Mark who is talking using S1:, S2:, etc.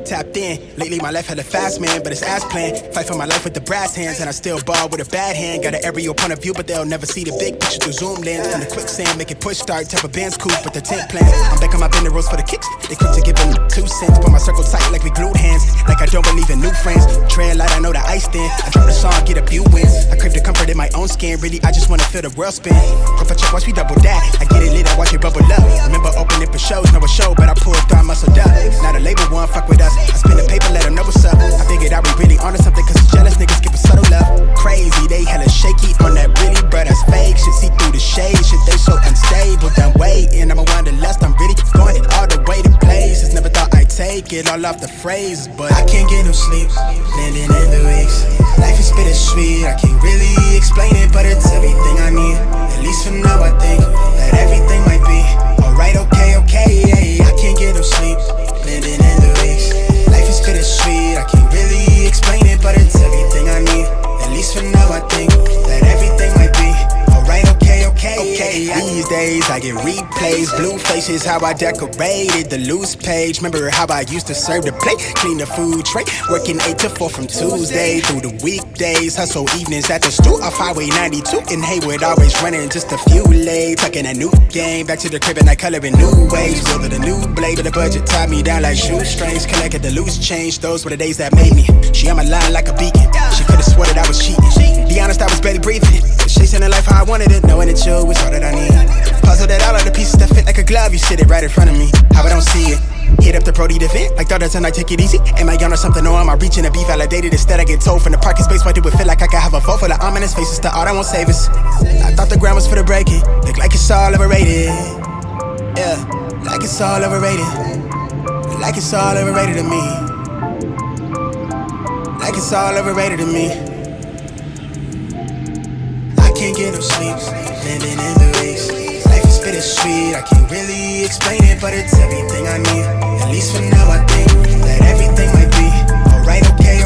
S1: Tapped in, lately my life had a fast man, but it's ass plan. Fight for my life with the brass hands, and I still ball with a bad hand. Got an aerial point of view, but they'll never see the big picture through zoom lens. From the quicksand, make it push start, type of band's coupe with the tent plan. I'm back on my bender rolls for the kicks, they quick to give them 2 cents. Put my circle tight like we glued hands, like I don't believe in new friends. Trail light, I know the ice thin. I drop the song, get a few wins. I crave the comfort in my own skin, really I just wanna feel the world spin. If I check, watch me double that, I get it lit, I watch it bubble up. Remember opening for shows, no a show, but I pulled through, I muscled up. Now the label one fuck with us, I spin the paper, let them know what's up. I figured I be really onto something, cause jealous niggas give a subtle love. Crazy, they hella shaky on that really, bruh, that's fake shit. See through the shade, shit, they so unstable. Done waiting, I'm a wanderlust, I'm really going all the way to places. Never thought I'd take it all off the phrases, but I can't get no sleep, blending in the weeks. Life is bittersweet, I can't really explain it, but it's everything I need. At least for now, I think that everything might be alright, okay, yeah. I can't get no sleep, blending in the weeks. Life is bittersweet, I can't really explain it, but it's everything I need. At least for now, I think that everything might be alright, okay. These days I get replays, blue faces, how I decorated the loose page. Remember how I used to serve the plate, clean the food tray, working 8 to 4 from Tuesday through the weekdays. Hustle evenings at the stool off Highway 92 in Hayward, always running just a few lanes. Tucking a new game, back to the crib and I color in new ways. Building a new blade, but the budget tied me down like shoestrings. Collected the loose change, those were the days that made me. She on my line like a beacon, she could've swore that I was cheating. Be honest, I was barely breathing, chasing the life how I wanted it, knowing that you was all that I need. Puzzle that all of the pieces that fit like a glove, you sit it right in front of me, how I don't see it. Hit up the Brody to vent, like daughters and I take it easy. Am I on or something, or am I reaching to be validated? Instead I get told from the parking space, why do it feel like I could have a vote for the ominous faces to all that won't save us? I thought the ground was for the breaking, look like it's all overrated. Yeah, like it's all overrated. Like it's all overrated to me. Like it's all overrated to me. I can't get no sleep, living in the weeks. Life is bittersweet, I can't really explain it, but it's everything I need. At least for now I think that everything might be alright, okay.